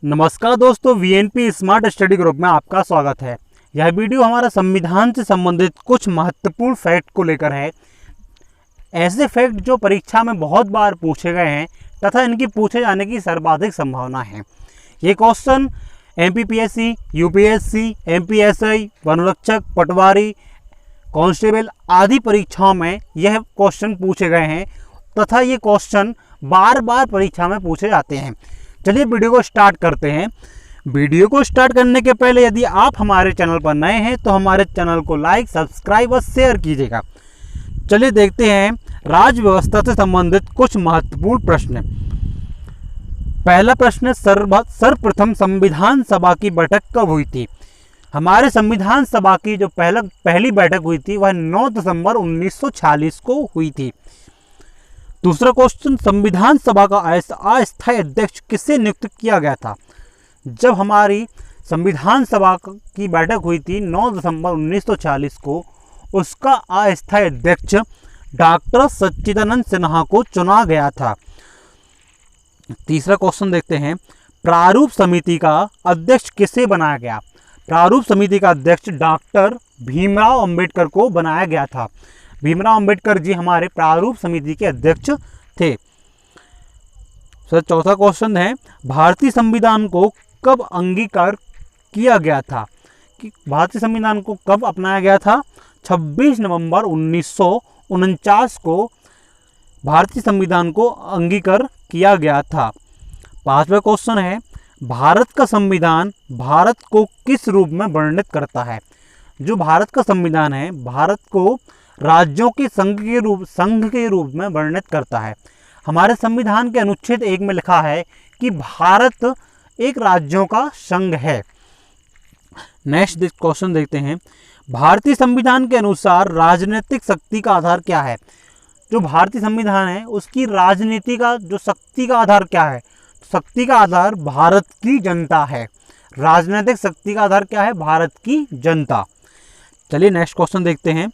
नमस्कार दोस्तों, वीएनपी smart study group में आपका स्वागत है। यह वीडियो हमारा संविधान से संबंधित कुछ महत्वपूर्ण फैक्ट को लेकर है। ऐसे फैक्ट जो परीक्षा में बहुत बार पूछे गए हैं तथा इनकी पूछे जाने की सर्वाधिक संभावना है। ये क्वेश्चन एमपीपीएससी, यूपीएससी, एमपीएसआई, वनरक्षक, पटवारी, कांस्टेबल आदि परीक्षाओं में यह क्वेश्चन पूछे गए हैं तथा ये क्वेश्चन बार बार परीक्षा में पूछे जाते हैं। चलिए वीडियो को स्टार्ट करते हैं। वीडियो को स्टार्ट करने के पहले यदि आप हमारे चैनल पर नए हैं तो हमारे चैनल को लाइक, सब्सक्राइब और शेयर कीजिएगा। चलिए देखते हैं राज्य व्यवस्था से संबंधित कुछ महत्वपूर्ण प्रश्न। पहला प्रश्न, सर्वप्रथम संविधान सभा की बैठक कब हुई थी? हमारे संविधान सभा की जो पहली बैठक हुई थी वह 9 दिसंबर 1946 को हुई थी। दूसरा क्वेश्चन, संविधान सभा का अस्थायी अध्यक्ष किसे नियुक्त किया गया था? जब हमारी संविधान सभा की बैठक हुई थी 9 दिसंबर 1946 को, उसका अस्थायी अध्यक्ष डॉक्टर सच्चिदानंद सिन्हा को चुना गया था। तीसरा क्वेश्चन देखते हैं, प्रारूप समिति का अध्यक्ष किसे बनाया गया? प्रारूप समिति का अध्यक्ष डॉक्टर भीमराव अंबेडकर को बनाया गया था। भीमराव अंबेडकर जी हमारे प्रारूप समिति के अध्यक्ष थे। सर चौथा क्वेश्चन है, भारतीय संविधान को कब अंगीकार किया गया था? कि भारतीय संविधान को कब अपनाया गया था? 26 नवंबर 1949 को भारतीय संविधान को अंगीकार किया गया था। पांचवा क्वेश्चन है, भारत का संविधान भारत को किस रूप में वर्णित करता है? जो भारत का संविधान है भारत को राज्यों के संघ के रूप में वर्णित करता है। हमारे संविधान के अनुच्छेद 1 में लिखा है कि भारत एक राज्यों का संघ है। नेक्स्ट क्वेश्चन देखते हैं, भारतीय संविधान के अनुसार राजनीतिक शक्ति का आधार क्या है? जो भारतीय संविधान है उसकी राजनीति का जो शक्ति का आधार क्या है? शक्ति का आधार भारत की जनता है। राजनीतिक शक्ति का आधार क्या है? भारत की जनता। चलिए नेक्स्ट क्वेश्चन देखते हैं,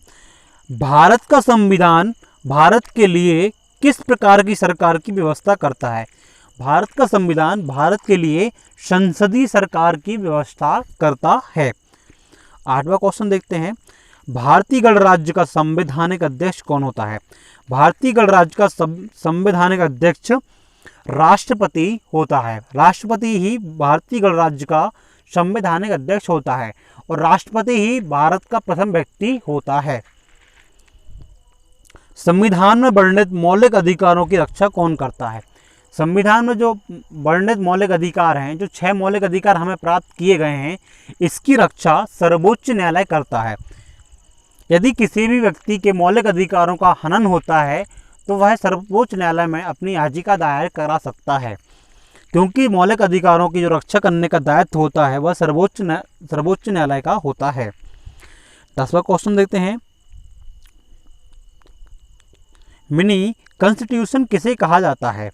भारत का संविधान भारत के लिए किस प्रकार की सरकार की व्यवस्था करता है? भारत का संविधान भारत के लिए संसदीय सरकार की व्यवस्था करता है। आठवां क्वेश्चन देखते हैं, भारतीय गणराज्य का संवैधानिक अध्यक्ष कौन होता है? भारतीय गणराज्य का संवैधानिक अध्यक्ष राष्ट्रपति होता है। राष्ट्रपति ही भारतीय गणराज्य का संवैधानिक अध्यक्ष होता है और राष्ट्रपति ही भारत का प्रथम व्यक्ति होता है। संविधान में वर्णित मौलिक अधिकारों की रक्षा कौन करता है? संविधान में जो वर्णित मौलिक अधिकार हैं, जो 6 मौलिक अधिकार हमें प्राप्त किए गए हैं, इसकी रक्षा सर्वोच्च न्यायालय करता है। यदि किसी भी व्यक्ति के मौलिक अधिकारों का हनन होता है तो वह सर्वोच्च न्यायालय में अपनी याचिका दायर करा सकता है, क्योंकि मौलिक अधिकारों की जो रक्षा करने का दायित्व होता है वह सर्वोच्च न्यायालय का होता है। 10वां क्वेश्चन देखते हैं, मिनी कॉन्स्टिट्यूशन किसे कहा जाता है?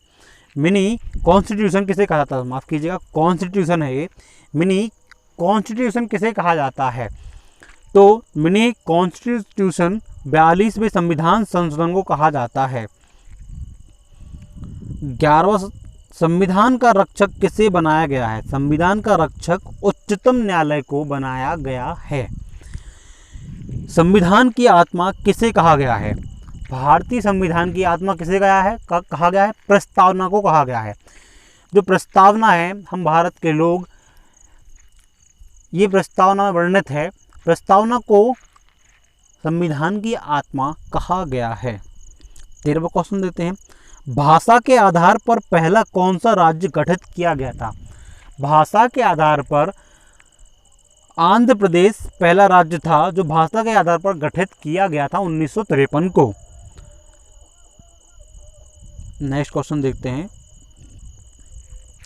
मिनी कॉन्स्टिट्यूशन किसे कहा जाता है? माफ कीजिएगा, कॉन्स्टिट्यूशन है ये। मिनी कॉन्स्टिट्यूशन किसे कहा जाता है? तो मिनी कॉन्स्टिट्यूशन 42वें संविधान संशोधन को कहा जाता है। 11वां, संविधान का रक्षक किसे बनाया गया है? संविधान का रक्षक उच्चतम न्यायालय को बनाया गया है। संविधान की आत्मा किसे कहा गया है? भारतीय संविधान की आत्मा किसे कहा गया है? प्रस्तावना को कहा गया है। जो प्रस्तावना है, हम भारत के लोग, ये प्रस्तावना में वर्णित है, प्रस्तावना को संविधान की आत्मा कहा गया है। 13वां क्वेश्चन देते हैं, भाषा के आधार पर पहला कौन सा राज्य गठित किया गया था? भाषा के आधार पर आंध्र प्रदेश पहला राज्य था जो भाषा के आधार पर गठित किया गया था 1953 को। नेक्स्ट क्वेश्चन देखते हैं,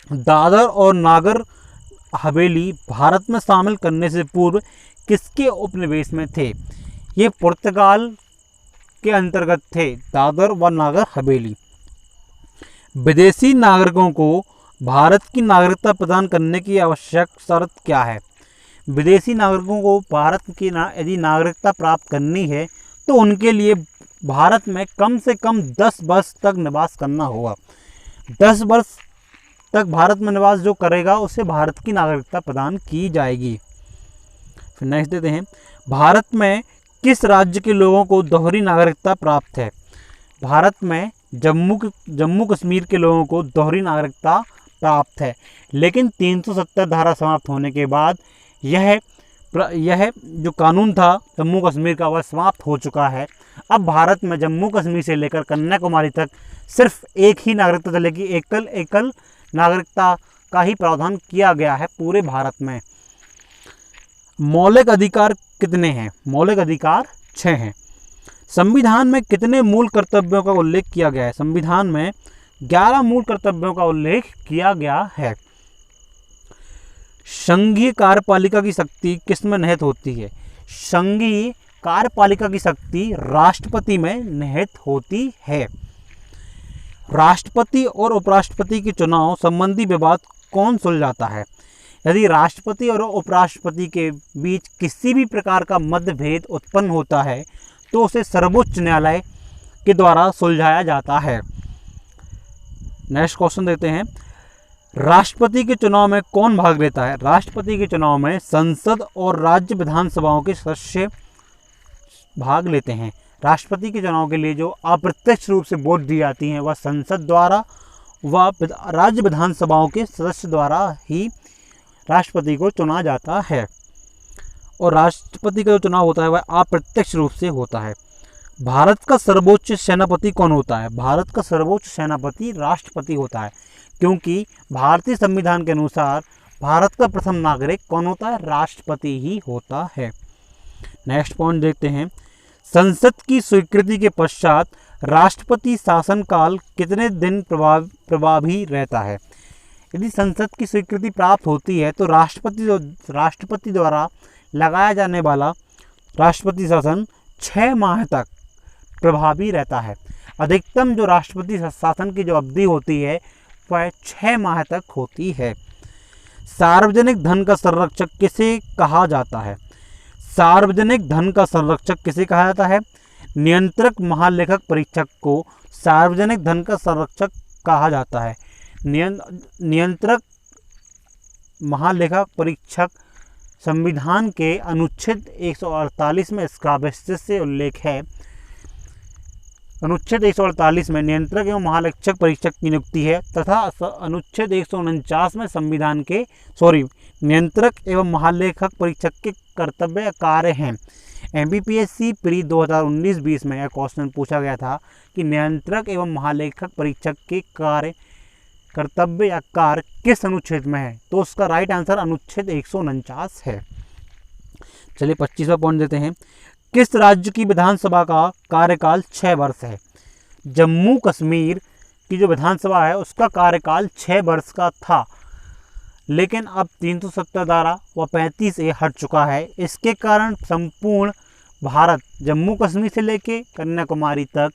दादर और नागर हवेली भारत में शामिल करने से पूर्व किसके उपनिवेश में थे? ये पुर्तगाल के अंतर्गत थे, दादर व नागर हवेली। विदेशी नागरिकों को भारत की नागरिकता प्रदान करने की आवश्यक शर्त क्या है? विदेशी नागरिकों को भारत की यदि नागरिकता प्राप्त करनी है तो उनके लिए भारत में कम से कम 10 वर्ष तक निवास करना होगा। 10 वर्ष तक भारत में निवास जो करेगा उसे भारत की नागरिकता प्रदान की जाएगी। फिर नेक्स्ट देते हैं, भारत में किस राज्य के लोगों को दोहरी नागरिकता प्राप्त है? भारत में जम्मू कश्मीर के लोगों को दोहरी नागरिकता प्राप्त है, लेकिन 370 धारा समाप्त होने के बाद यह जो कानून था जम्मू कश्मीर का वह समाप्त हो चुका है। अब भारत में जम्मू कश्मीर से लेकर कन्याकुमारी तक सिर्फ एक ही नागरिकता चलेगी, एकल नागरिकता का ही प्रावधान किया गया है पूरे भारत में। मौलिक अधिकार कितने हैं? मौलिक अधिकार 6 हैं। संविधान में कितने मूल कर्तव्यों का उल्लेख किया गया है? संविधान में 11 मूल कर्तव्यों का उल्लेख किया गया है। संघीय कार्यपालिका की शक्ति किसमें निहित होती है? संघीय कार्यपालिका की शक्ति राष्ट्रपति में निहित होती है। राष्ट्रपति और उपराष्ट्रपति के चुनाव संबंधी विवाद कौन सुलझाता है? यदि राष्ट्रपति और उपराष्ट्रपति के बीच किसी भी प्रकार का मतभेद उत्पन्न होता है तो उसे सर्वोच्च न्यायालय के द्वारा सुलझाया जाता है। नेक्स्ट क्वेश्चन देते हैं, राष्ट्रपति के चुनाव में कौन भाग लेता है? राष्ट्रपति के चुनाव में संसद और राज्य विधानसभाओं के सदस्य भाग लेते हैं। राष्ट्रपति के चुनाव के लिए जो अप्रत्यक्ष रूप से वोट दी जाती हैं वह संसद द्वारा व राज्य विधानसभाओं के सदस्य द्वारा ही राष्ट्रपति को चुना जाता है, और राष्ट्रपति का जो चुनाव होता है वह अप्रत्यक्ष रूप से होता है। भारत का सर्वोच्च सेनापति कौन होता है? भारत का सर्वोच्च सेनापति राष्ट्रपति होता है, क्योंकि भारतीय संविधान के अनुसार भारत का प्रथम नागरिक कौन होता है? राष्ट्रपति ही होता है। नेक्स्ट पॉइंट देखते हैं, संसद की स्वीकृति के पश्चात राष्ट्रपति शासनकाल कितने दिन प्रभावी रहता है? यदि संसद की स्वीकृति प्राप्त होती है तो राष्ट्रपति द्वारा लगाया जाने वाला राष्ट्रपति शासन 6 माह तक प्रभावी रहता है। अधिकतम जो राष्ट्रपति शासन की जो अवधि होती है वह 6 माह तक होती है। सार्वजनिक धन का संरक्षक किसे कहा जाता है? सार्वजनिक धन का संरक्षक किसे कहा जाता है? नियंत्रक महालेखक परीक्षक को सार्वजनिक धन का संरक्षक कहा जाता है। नियंत्रक महालेखा परीक्षक संविधान के अनुच्छेद 148 में इसका विस्तृत से उल्लेख है। अनुच्छेद 148 में नियंत्रक एवं महालेखक परीक्षक की नियुक्ति है तथा अनुच्छेद 149 में संविधान के नियंत्रक एवं महालेखक परीक्षक के कर्तव्य या कार्य हैं। MPPSC प्री 2019-20 में यह क्वेश्चन पूछा गया था कि नियंत्रक एवं महालेखक परीक्षक के कर्तव्य या कार्य किस अनुच्छेद में है? तो उसका राइट आंसर अनुच्छेद 149 है। चलिए 25वां पॉइंट देते हैं, किस राज्य की विधानसभा का कार्यकाल 6 वर्ष है? जम्मू कश्मीर की जो विधानसभा है उसका कार्यकाल 6 वर्ष का था, लेकिन अब 370 धारा व 35A हट चुका है। इसके कारण संपूर्ण भारत जम्मू कश्मीर से लेके कन्याकुमारी तक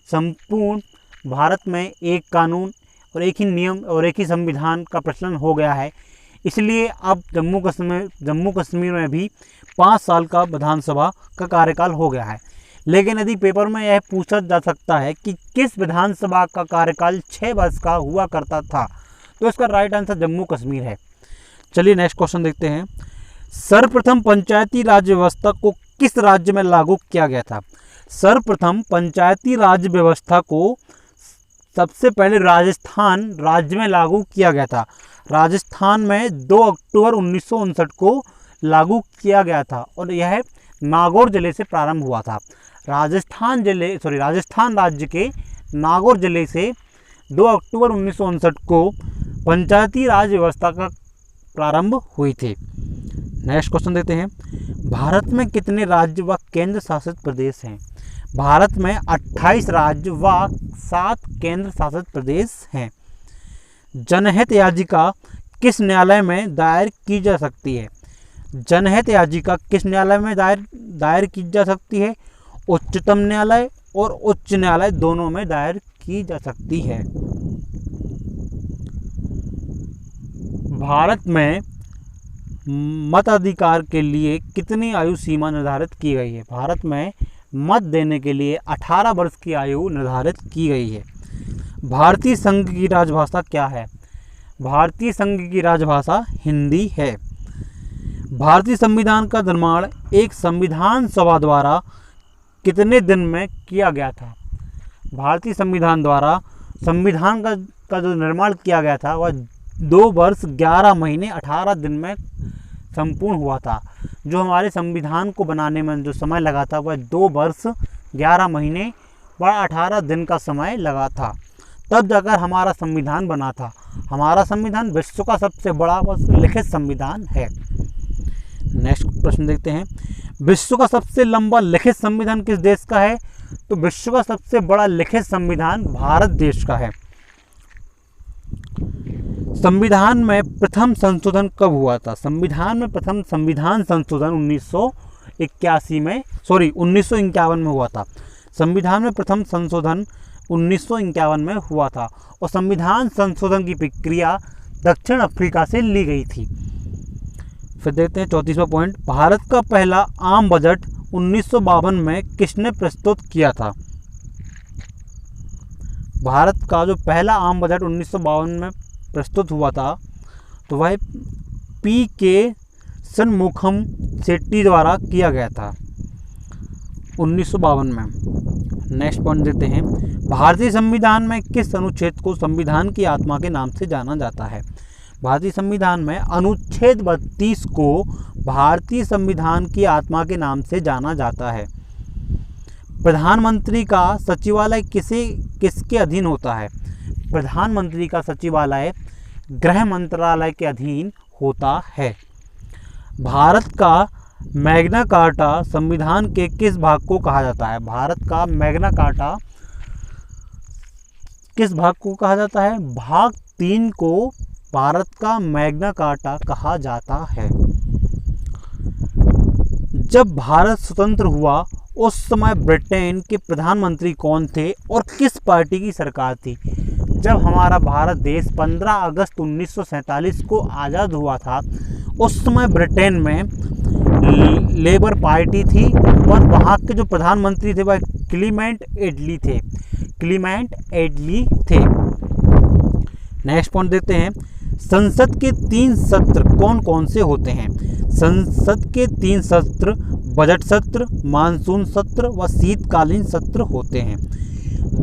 संपूर्ण भारत में एक कानून और एक ही नियम और एक ही संविधान का प्रचलन हो गया है। इसलिए अब जम्मू कश्मीर में भी 5 साल का विधानसभा का कार्यकाल हो गया है। लेकिन यदि पेपर में यह पूछा जा सकता है कि किस विधानसभा का कार्यकाल 6 वर्ष का हुआ करता था, तो इसका राइट आंसर जम्मू कश्मीर है। चलिए नेक्स्ट क्वेश्चन देखते हैं, सर्वप्रथम पंचायती राज व्यवस्था को किस राज्य में लागू किया गया था? सर्वप्रथम पंचायती राज व्यवस्था को सबसे पहले राजस्थान राज्य में लागू किया गया था। राजस्थान में 2 अक्टूबर 1959 को लागू किया गया था और यह नागौर जिले से प्रारंभ हुआ था। राजस्थान राज्य के नागौर जिले से 2 अक्टूबर 1959 को पंचायती राज व्यवस्था का प्रारंभ हुई थी। नेक्स्ट क्वेश्चन देते हैं, भारत में कितने राज्य व केंद्र शासित प्रदेश हैं? भारत में 28 राज्य व 7 केंद्र शासित प्रदेश हैं। जनहित याचिका किस न्यायालय में दायर की जा सकती है? जनहित याचिका किस न्यायालय में दायर की जा सकती है? उच्चतम न्यायालय और उच्च न्यायालय दोनों में दायर की जा सकती है। भारत में मताधिकार के लिए कितनी आयु सीमा निर्धारित की गई है? भारत में मत देने के लिए 18 वर्ष की आयु निर्धारित की गई है। भारतीय संघ की राजभाषा क्या है? भारतीय संघ की राजभाषा हिंदी है। भारतीय संविधान का निर्माण एक संविधान सभा द्वारा कितने दिन में किया गया था? भारतीय संविधान द्वारा संविधान का जो निर्माण किया गया था वह 2 वर्ष 11 महीने 18 दिन में संपूर्ण हुआ था। जो हमारे संविधान को बनाने में जो समय लगा था वह 2 वर्ष 11 महीने व 18 दिन का समय लगा था। तब जाकर हमारा संविधान बना था। हमारा संविधान विश्व का सबसे बड़ा व लिखित संविधान है। नेक्स्ट प्रश्न देखते हैं। विश्व का सबसे लंबा लिखित संविधान किस देश का है? तो विश्व का सबसे बड़ा लिखित संविधान भारत देश का है। संविधान में प्रथम संशोधन कब हुआ था? संविधान में प्रथम संविधान संशोधन 1951 में हुआ था। संविधान में प्रथम संशोधन 1951 में हुआ था और संविधान संशोधन की प्रक्रिया दक्षिण अफ्रीका से ली गई थी। फिर देखते हैं 34वां पॉइंट। भारत का पहला आम बजट 1952 में किसने प्रस्तुत किया था? भारत का जो पहला आम बजट 1952 में प्रस्तुत हुआ था तो वह पी.के. शनमुखम शेट्टी द्वारा किया गया था 1952 में। नेक्स्ट पॉइंट देते हैं। भारतीय संविधान में किस अनुच्छेद को संविधान की आत्मा के नाम से जाना जाता है? भारतीय संविधान में अनुच्छेद 32 को भारतीय संविधान की आत्मा के नाम से जाना जाता है। प्रधानमंत्री का सचिवालय किसके अधीन होता है? प्रधानमंत्री का सचिवालय गृह मंत्रालय के अधीन होता है। भारत का मैग्ना कार्टा संविधान के किस भाग को कहा जाता है? भारत का मैग्ना कार्टा किस भाग को कहा जाता है? भाग 3 को भारत का मैग्ना कार्टा कहा जाता है। जब भारत स्वतंत्र हुआ उस समय ब्रिटेन के प्रधानमंत्री कौन थे और किस पार्टी की सरकार थी? जब हमारा भारत देश 15 अगस्त 1947 को आज़ाद हुआ था उस समय ब्रिटेन में लेबर पार्टी थी और वहाँ के जो प्रधानमंत्री थे वह क्लीमेंट एटली थे। नेक्स्ट पॉइंट देते हैं। संसद के 3 सत्र कौन कौन से होते हैं? संसद के 3 सत्र बजट सत्र, मानसून सत्र व शीतकालीन सत्र होते हैं।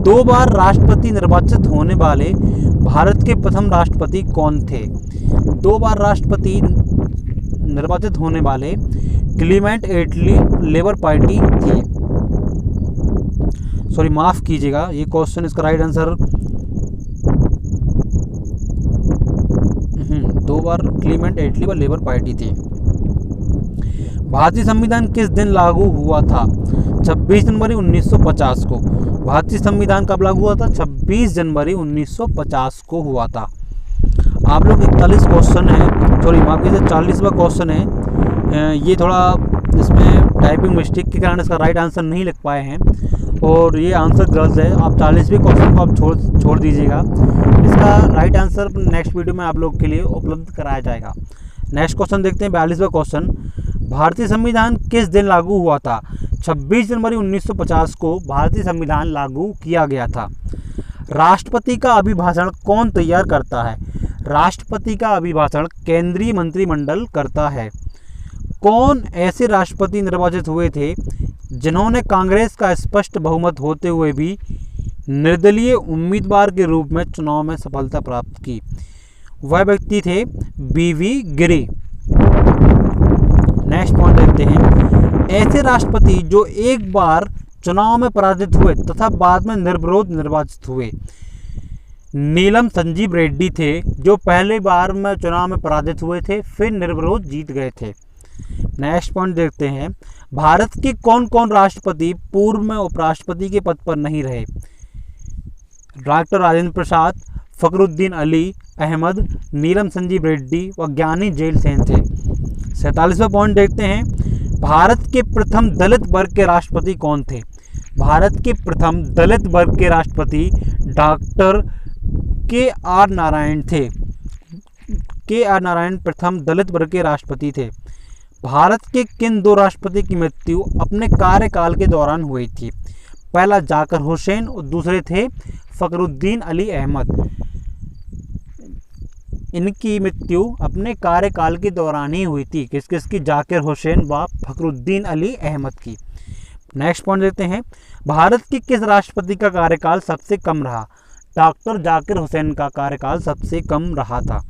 2 बार राष्ट्रपति निर्वाचित होने वाले भारत के प्रथम राष्ट्रपति कौन थे? 2 बार राष्ट्रपति निर्वाचित होने वाले क्लीमेंट एटली लेबर पार्टी थे। सॉरी, माफ कीजिएगा, ये क्वेश्चन इसका राइट आंसर 2 बार क्लीमेंट एटली व लेबर पार्टी थी। भारतीय संविधान किस दिन लागू हुआ था? 26 जनवरी 1950 को। भारतीय संविधान कब लागू हुआ था? 26 जनवरी 1950 को हुआ था। आप लोग 41 क्वेश्चन है, सॉरी माफ कीजिए 40वां क्वेश्चन है। ये थोड़ा इसमें टाइपिंग मिस्टेक के कारण इसका राइट आंसर नहीं लिख पाए हैं और ये आंसर गलत है। आप 40वें क्वेश्चन को आप छोड़ दीजिएगा। इसका राइट आंसर नेक्स्ट वीडियो में आप लोग के लिए उपलब्ध कराया जाएगा। नेक्स्ट क्वेश्चन देखते हैं 42वां क्वेश्चन। भारतीय संविधान किस दिन लागू हुआ था? 26 जनवरी 1950 को भारतीय संविधान लागू किया गया था। राष्ट्रपति का अभिभाषण कौन तैयार करता है? राष्ट्रपति का अभिभाषण केंद्रीय मंत्रिमंडल करता है। कौन ऐसे राष्ट्रपति निर्वाचित हुए थे जिन्होंने कांग्रेस का स्पष्ट बहुमत होते हुए भी निर्दलीय उम्मीदवार के रूप में चुनाव में सफलता प्राप्त की? वह व्यक्ति थे बी.वी. गिरी। नेक्स्ट पॉइंट देखते हैं। ऐसे राष्ट्रपति जो एक बार चुनाव में पराजित हुए तथा बाद में निर्विरोध निर्वाचित हुए। नीलम संजीव रेड्डी थे जो पहली बार में चुनाव में पराजित हुए थे, फिर निर्विरोध जीत गए थे। नेक्स्ट पॉइंट देखते हैं। भारत के कौन कौन राष्ट्रपति पूर्व में उपराष्ट्रपति के पद पर नहीं रहे? डॉक्टर राजेंद्र प्रसाद, फखरुद्दीन अली अहमद, नीलम संजीव रेड्डी व ज्ञानी जेल सेन थे। 47वां पॉइंट देखते हैं। भारत के प्रथम दलित वर्ग के राष्ट्रपति कौन थे? भारत के प्रथम दलित वर्ग के राष्ट्रपति डॉक्टर के.आर. नारायण थे। के.आर. नारायण प्रथम दलित वर्ग के राष्ट्रपति थे। भारत के किन 2 राष्ट्रपति की मृत्यु अपने कार्यकाल के दौरान हुई थी? पहला जाकिर हुसैन और दूसरे थे फखरुद्दीन अली अहमद। इनकी मृत्यु अपने कार्यकाल के दौरान ही हुई थी। किस किस की? जाकिर हुसैन व फखरुद्दीन अली अहमद की। नेक्स्ट पॉइंट देते हैं, भारत के किस राष्ट्रपति का कार्यकाल सबसे कम रहा? डॉक्टर जाकिर हुसैन का कार्यकाल सबसे कम रहा था।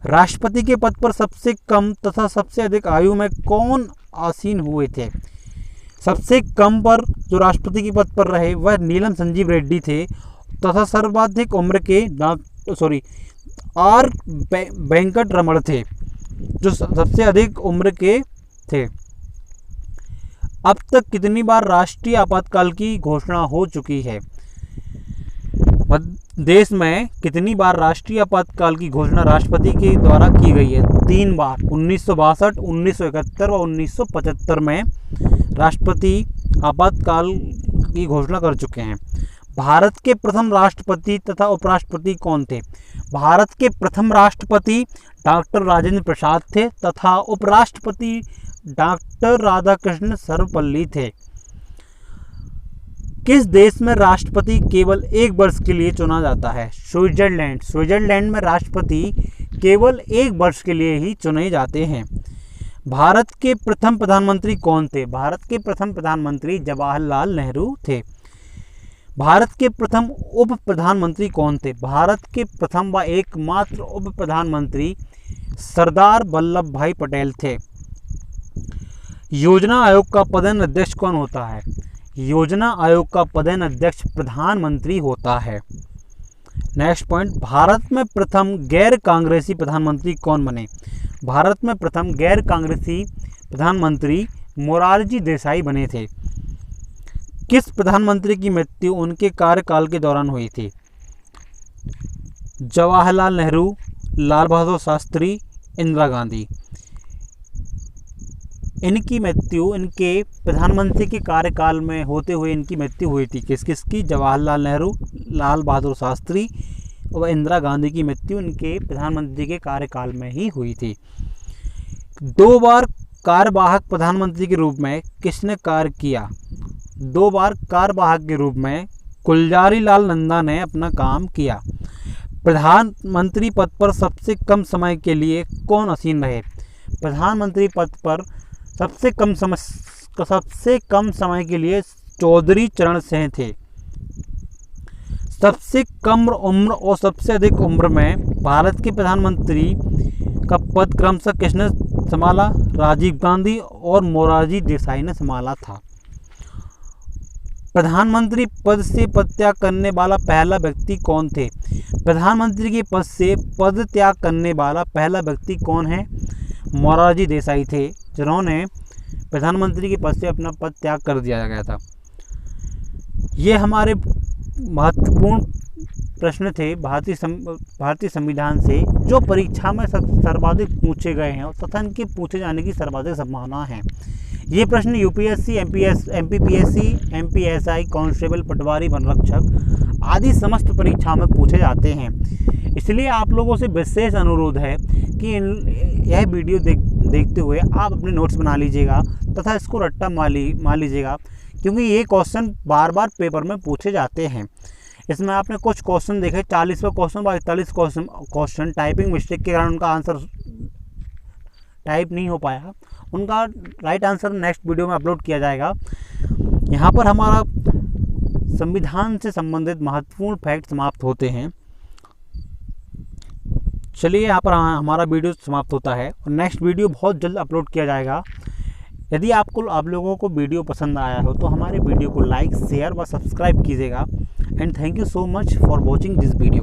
राष्ट्रपति के पद पर सबसे कम तथा सबसे अधिक आयु में कौन आसीन हुए थे? सबसे कम पर जो राष्ट्रपति के पद पर रहे वह नीलम संजीव रेड्डी थे तथा सर्वाधिक उम्र के आर वेंकट रमण थे, जो सबसे अधिक उम्र के थे। अब तक कितनी बार राष्ट्रीय आपातकाल की घोषणा हो चुकी है? देश में कितनी बार राष्ट्रीय आपातकाल की घोषणा राष्ट्रपति के द्वारा की गई है? 3 बार, 1962, 1971 और 1975 में राष्ट्रपति आपातकाल की घोषणा कर चुके हैं। भारत के प्रथम राष्ट्रपति तथा उपराष्ट्रपति कौन थे? भारत के प्रथम राष्ट्रपति डॉक्टर राजेंद्र प्रसाद थे तथा उपराष्ट्रपति डॉक्टर राधाकृष्ण सर्वपल्ली थे। किस देश में राष्ट्रपति केवल 1 वर्ष के लिए चुना जाता है? स्विट्जरलैंड। स्विट्जरलैंड में राष्ट्रपति केवल 1 वर्ष के लिए ही चुने जाते हैं। भारत के प्रथम प्रधानमंत्री कौन थे? भारत के प्रथम प्रधानमंत्री जवाहरलाल नेहरू थे। भारत के प्रथम उप प्रधानमंत्री कौन थे? भारत के प्रथम व एकमात्र उप प्रधानमंत्री सरदार वल्लभ भाई पटेल थे। योजना आयोग का पदेन अध्यक्ष कौन होता है? योजना आयोग का पदेन अध्यक्ष प्रधानमंत्री होता है। नेक्स्ट पॉइंट, भारत में प्रथम गैर कांग्रेसी प्रधानमंत्री कौन बने? भारत में प्रथम गैर कांग्रेसी प्रधानमंत्री मोरारजी देसाई बने थे। किस प्रधानमंत्री की मृत्यु उनके कार्यकाल के दौरान हुई थी? जवाहरलाल नेहरू, लाल बहादुर शास्त्री, इंदिरा गांधी। इनकी मृत्यु इनके प्रधानमंत्री के कार्यकाल में होते हुए इनकी मृत्यु हुई थी। किस किस की? जवाहरलाल नेहरू, लाल बहादुर शास्त्री और इंदिरा गांधी की मृत्यु इनके प्रधानमंत्री के कार्यकाल में ही हुई थी। 2 बार कार्यवाहक प्रधानमंत्री के रूप में किसने कार्य किया? 2 बार कार्यवाहक के रूप में गुलजारी लाल नंदा ने अपना काम किया। प्रधानमंत्री पद पर सबसे कम समय के लिए कौन आसीन रहे? प्रधानमंत्री पद पर सबसे कम समय के लिए चौधरी चरण सिंह थे। सबसे कम उम्र और सबसे अधिक उम्र में भारत के प्रधानमंत्री का पद क्रमशः किसने संभाला? राजीव गांधी और मोरारजी देसाई ने संभाला था। प्रधानमंत्री पद से पदत्याग करने वाला पहला व्यक्ति कौन थे? प्रधानमंत्री के पद से पद त्याग करने वाला पहला व्यक्ति कौन है? मोरारजी देसाई थे, जिन्होंने प्रधानमंत्री के पद से अपना पद त्याग कर दिया गया था। ये हमारे महत्वपूर्ण प्रश्न थे भारतीय संविधान से, जो परीक्षा में सर्वाधिक पूछे गए हैं तथा इनके पूछे जाने की सर्वाधिक संभावना है। ये प्रश्न यूपीएससी, एमपीपीएससी, एमपीएसआई, कांस्टेबल, पटवारी, वनरक्षक आदि समस्त परीक्षा में पूछे जाते हैं। इसलिए आप लोगों से विशेष अनुरोध है कि यह वीडियो देखते हुए आप अपने नोट्स बना लीजिएगा तथा इसको रट्टा मार लीजिएगा, क्योंकि ये क्वेश्चन बार बार पेपर में पूछे जाते हैं। इसमें आपने कुछ क्वेश्चन देखे, 40वां क्वेश्चन व 41 क्वेश्चन टाइपिंग मिस्टेक के कारण उनका आंसर टाइप नहीं हो पाया। उनका राइट आंसर नेक्स्ट वीडियो में अपलोड किया जाएगा। यहाँ पर हमारा संविधान से संबंधित महत्वपूर्ण फैक्ट समाप्त होते हैं। चलिए, यहाँ पर हमारा वीडियो समाप्त होता है और नेक्स्ट वीडियो बहुत जल्द अपलोड किया जाएगा। यदि आप लोगों को वीडियो पसंद आया हो तो हमारे वीडियो को लाइक, शेयर व सब्सक्राइब कीजिएगा। And thank you so much for watching this video.